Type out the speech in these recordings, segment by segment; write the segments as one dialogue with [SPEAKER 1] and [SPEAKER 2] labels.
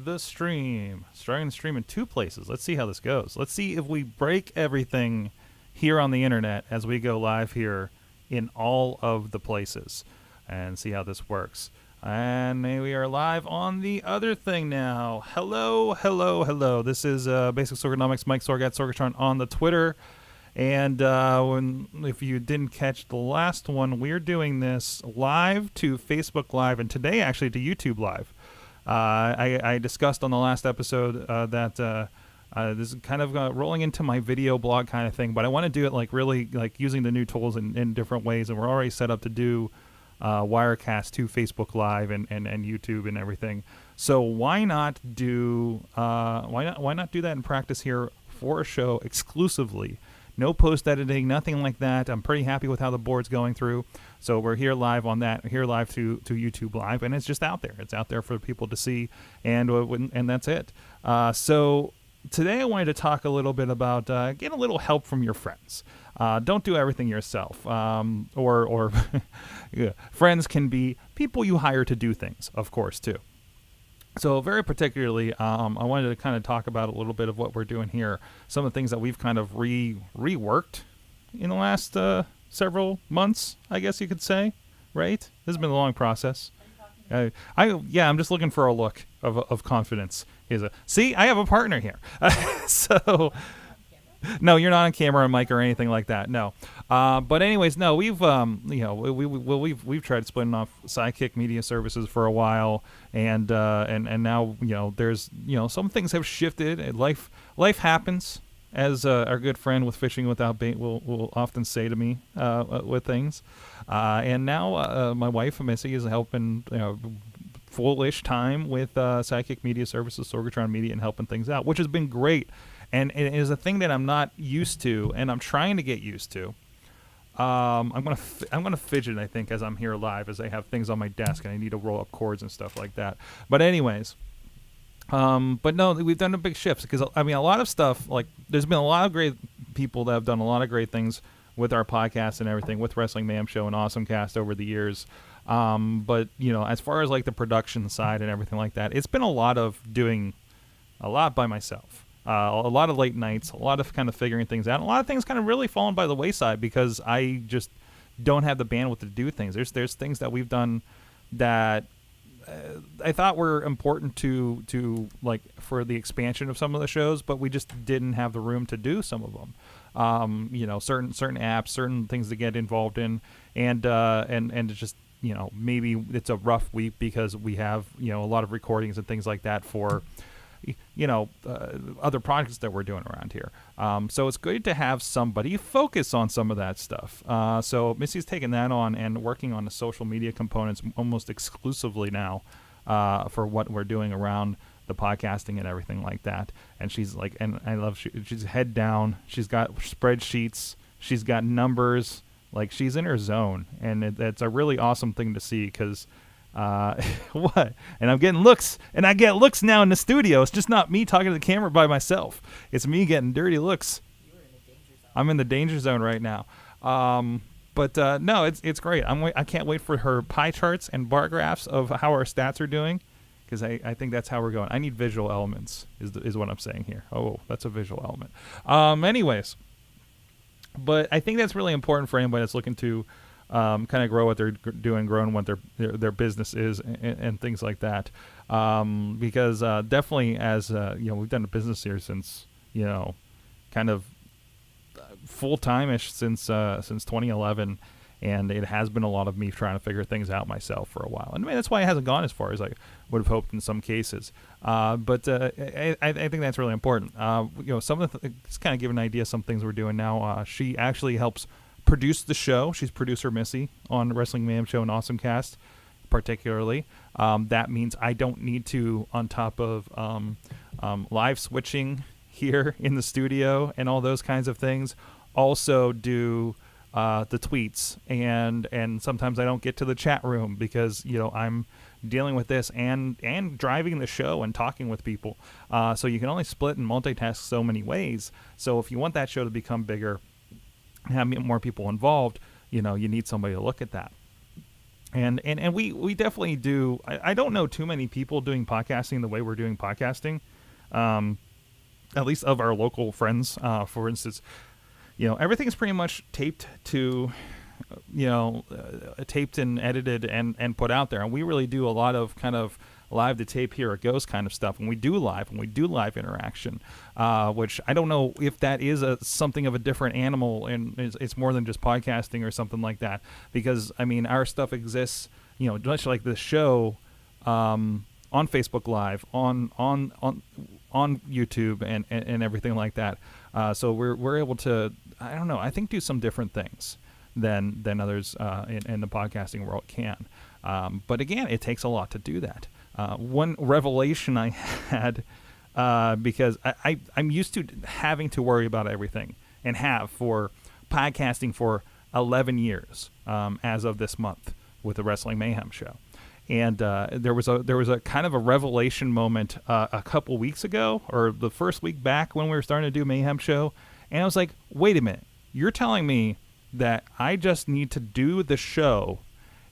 [SPEAKER 1] the stream. Starting the stream in 2 places. Let's see how this goes. Let's see if we break everything here on the internet as we go live here in all of the places and see how this works. And we are live on the other thing now. Hello, hello, hello. This is Basic Sorganomics, Mike Sorgatron on the Twitter. And if you didn't catch the last one, we're doing this live to Facebook Live and today actually to YouTube Live. I discussed on the last episode that this is kind of rolling into my video blog kind of thing, but I want to do it like really like using the new tools in different ways, and we're already set up to do Wirecast to Facebook Live and YouTube and everything. So why not do that in practice here for a show exclusively? No post editing, nothing like that. I'm pretty happy with how the board's going through. So we're here live on that, here live to YouTube Live, and it's just out there. It's out there for people to see, and that's it. So today I wanted to talk a little bit about getting a little help from your friends. Don't do everything yourself. Or yeah, friends can be people you hire to do things, of course, too. So very particularly, I wanted to kind of talk about a little bit of what we're doing here. Some of the things that we've kind of reworked in the last several months, I guess you could say, right? This has been a long process. I'm just looking for a look of confidence. See, I have a partner here. So, no, you're not on camera or mic or anything like that. No, but anyways, no, we've we've tried splitting off Sidekick Media Services for a while, and now there's some things have shifted. And life happens, as our good friend with Fishing Without Bait will often say to me with things, and now my wife Missy is helping full-ish time with Sidekick Media Services, Sorgatron Media, and helping things out, which has been great. And it is a thing that I'm not used to, and I'm trying to get used to. I'm gonna fidget, I think, as I'm here live, as I have things on my desk and I need to roll up cords and stuff like that. But anyways, but no, we've done a big shift because I mean a lot of stuff. Like there's been a lot of great people that have done a lot of great things with our podcast and everything, with Wrestling Mayhem Show and Awesome Cast over the years. But as far as like the production side and everything like that, it's been a lot of doing a lot by myself. A lot of late nights, a lot of kind of figuring things out. A lot of things kind of really fallen by the wayside because I just don't have the bandwidth to do things. There's things that we've done that I thought were important to like for the expansion of some of the shows, but we just didn't have the room to do some of them. Certain apps, certain things to get involved in, and it's just maybe it's a rough week because we have a lot of recordings and things like that for other projects that we're doing around here. So it's good to have somebody focus on some of that stuff. So Missy's taking that on and working on the social media components almost exclusively now for what we're doing around the podcasting and everything like that. And she's like, and I love, she's head down. She's got spreadsheets. She's got numbers. Like she's in her zone. And it's a really awesome thing to see because what? And I'm getting looks, and I get looks now in the studio. It's just not me talking to the camera by myself. It's me getting dirty looks. I'm in the danger zone right now. But no, it's great. I can't wait for her pie charts and bar graphs of how our stats are doing, because I think that's how we're going. I need visual elements is what I'm saying here. Oh, that's a visual element. Anyways, but I think that's really important for anybody that's looking to kind of grow what they're doing, growing what their business is, and things like that. Because definitely, as we've done a business here since kind of full time-ish since 2011, and it has been a lot of me trying to figure things out myself for a while. And I mean, that's why it hasn't gone as far as I would have hoped in some cases. But I think that's really important. Some of the just kind of give an idea of some things we're doing now. She actually helps produce the show. She's producer Missy on Wrestling Mayhem Show and Awesome Cast, particularly. That means I don't need to, on top of live switching here in the studio and all those kinds of things, also do the tweets, and sometimes I don't get to the chat room because I'm dealing with this and driving the show and talking with people. So you can only split and multitask so many ways. So if you want that show to become bigger, have more people involved, you need somebody to look at that. And we definitely do. I don't know too many people doing podcasting the way we're doing podcasting, at least of our local friends. For instance, everything's pretty much taped to, taped and edited and put out there. And we really do a lot of kind of live to tape here at Ghost kind of stuff. And we do live interaction, which I don't know if that is something of a different animal and it's more than just podcasting or something like that. Because, I mean, our stuff exists, much like this show, on Facebook Live, on YouTube and everything like that. So we're able to, I don't know, I think do some different things than others in the podcasting world can. But again, it takes a lot to do that. One revelation I had, because I'm used to having to worry about everything and have for podcasting for 11 years as of this month with the Wrestling Mayhem show. And there was a kind of a revelation moment a couple weeks ago, or the first week back when we were starting to do Mayhem show. And I was like, wait a minute, you're telling me that I just need to do the show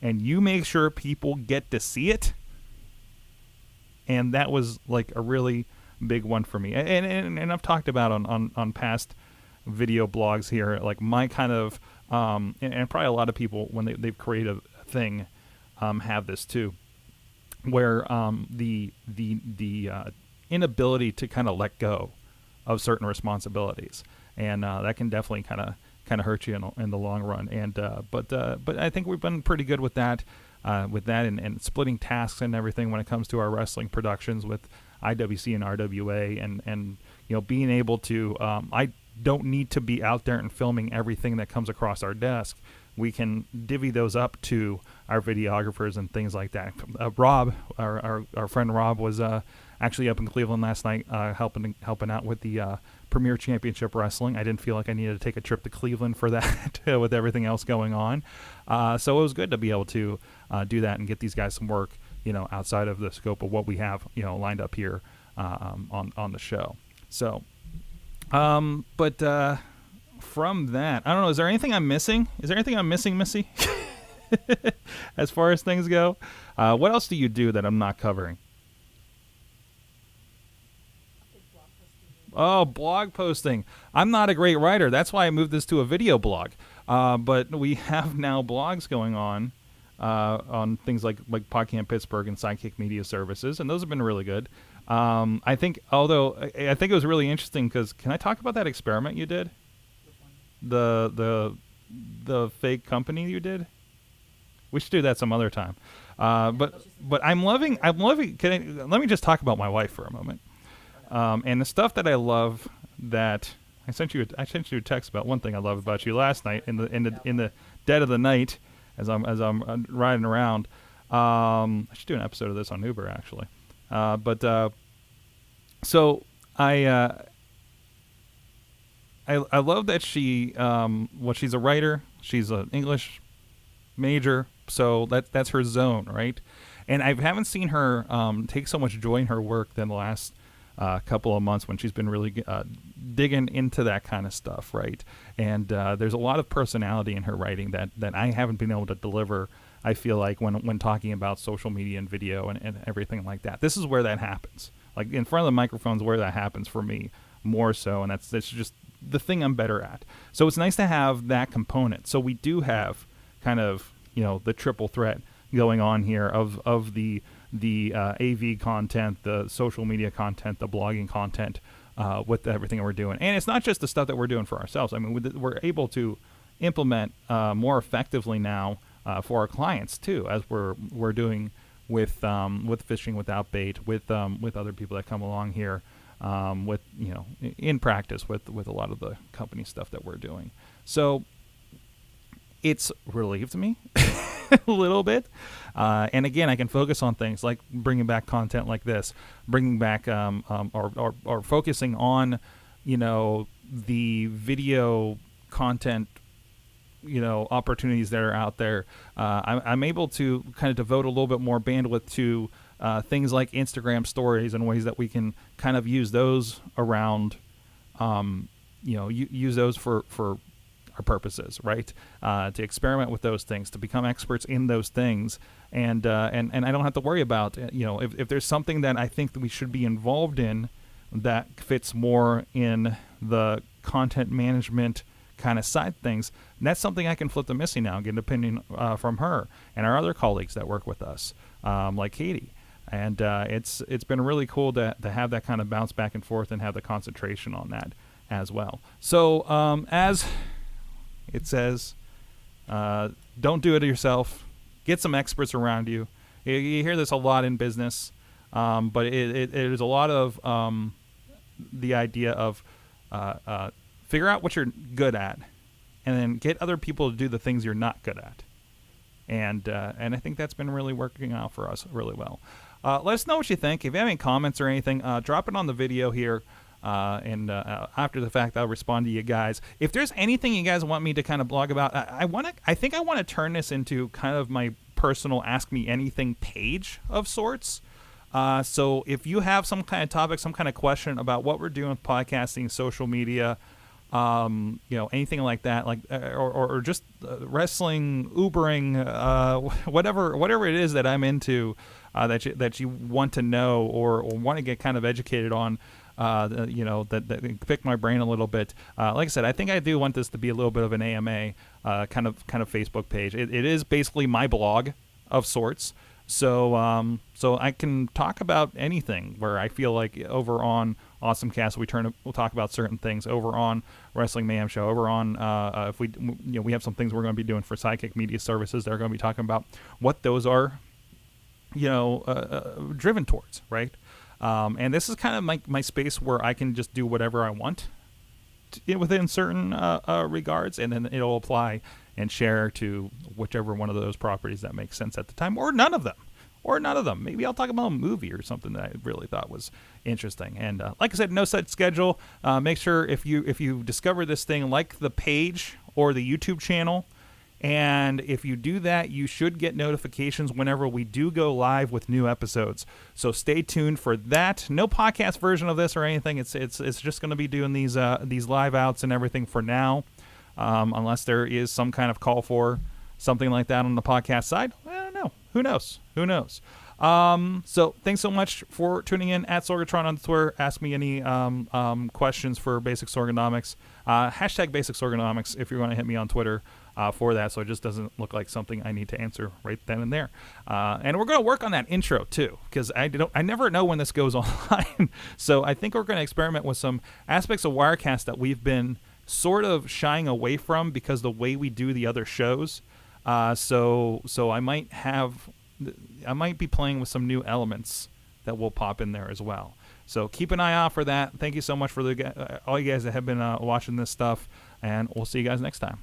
[SPEAKER 1] and you make sure people get to see it? And that was like a really big one for me. And I've talked about on past video blogs here, like my kind of, and probably a lot of people when they've created a thing, have this too, where the inability to kind of let go of certain responsibilities, and that can definitely kind of hurt you in the long run. And but I think we've been pretty good with that. And splitting tasks and everything when it comes to our wrestling productions with IWC and RWA, and being able to, I don't need to be out there and filming everything that comes across our desk. We can divvy those up to our videographers and things like that. Rob, our friend Rob, was actually up in Cleveland last night helping out with the Premier Championship Wrestling. I didn't feel like I needed to take a trip to Cleveland for that with everything else going on. So it was good to be able to do that and get these guys some work, outside of the scope of what we have, lined up here on the show. So, but from that, I don't know, is there anything I'm missing? Is there anything I'm missing, Missy? As far as things go? What else do you do that I'm not covering? Oh, blog posting. I'm not a great writer. That's why I moved this to a video blog. But we have now blogs going on things like PodCamp Pittsburgh and Sidekick Media Services, and those have been really good. I think it was really interesting because, can I talk about that experiment you did? The fake company you did? We should do that some other time. But I'm loving. Let me just talk about my wife for a moment. And the stuff that I love, that I sent you a text about one thing I love about you last night in the dead of the night as I'm riding around. I should do an episode of this on Uber actually. So I love that she she's a writer. She's an English major, so that's her zone, right? And I haven't seen her take so much joy in her work than the last couple of months when she's been really digging into that kind of stuff, right? And there's a lot of personality in her writing that I haven't been able to deliver, I feel like, when talking about social media and video and everything like that. This is where that happens. Like, in front of the microphones where that happens for me more so, and that's just the thing I'm better at. So it's nice to have that component. So we do have kind of, the triple threat going on here of the AV content, the social media content, the blogging content, with everything we're doing. And it's not just the stuff that we're doing for ourselves. I mean, we're able to implement more effectively now for our clients too, as we're doing with Fishing Without Bait, with other people that come along here, in practice with a lot of the company stuff that we're doing. So it's relieved me a little bit. And again, I can focus on things like bringing back content like this, bringing back or focusing on, the video content, opportunities that are out there. I'm able to kind of devote a little bit more bandwidth to things like Instagram stories and ways that we can kind of use those around, use those for our purposes, right? To experiment with those things, to become experts in those things, and I don't have to worry about, if there's something that I think that we should be involved in that fits more in the content management kind of side things, and that's something I can flip to Missy now and get an opinion from her and our other colleagues that work with us, like Katie. And it's been really cool to have that kind of bounce back and forth and have the concentration on that as well. So as it says, don't do it yourself. Get some experts around you. You hear this a lot in business, but it is a lot of the idea of figure out what you're good at, and then get other people to do the things you're not good at. And I think that's been really working out for us really well. Let us know what you think. If you have any comments or anything, drop it on the video here. And after the fact, I'll respond to you guys. If there's anything you guys want me to kind of blog about, I think I want to turn this into kind of my personal Ask Me Anything page of sorts. So if you have some kind of topic, some kind of question about what we're doing with podcasting, social media, anything like that, like or just wrestling, Ubering, whatever it is that I'm into, that you want to know or want to get kind of educated on, that pick my brain a little bit. Like I said, I think I do want this to be a little bit of an AMA kind of Facebook page. It is basically my blog of sorts. So I can talk about anything where I feel like over on AwesomeCast we'll talk about certain things. Over on Wrestling Mayhem Show, over on if we have some things we're going to be doing for Sidekick Media Services. They're going to be talking about what those are, driven towards, right? And this is kind of my space where I can just do whatever I want within certain regards, and then it'll apply and share to whichever one of those properties that makes sense at the time, or none of them. Maybe I'll talk about a movie or something that I really thought was interesting. And like I said, no set schedule. Make sure if you discover this thing, like the page or the YouTube channel. And if you do that, you should get notifications whenever we do go live with new episodes. So stay tuned for that. No podcast version of this or anything. It's just going to be doing these live outs and everything for now, unless there is some kind of call for something like that on the podcast side. I don't know. Who knows? So thanks so much for tuning in at Sorgatron on Twitter. Ask me any questions for Basic Sorganomics. Hashtag Basic Sorganomics if you're going to hit me on Twitter. For that, so it just doesn't look like something I need to answer right then and there. And we're going to work on that intro too, because I never know when this goes online. So I think we're going to experiment with some aspects of Wirecast that we've been sort of shying away from because the way we do the other shows. So I might be playing with some new elements that will pop in there as well. So keep an eye out for that. Thank you so much for all you guys that have been watching this stuff, and we'll see you guys next time.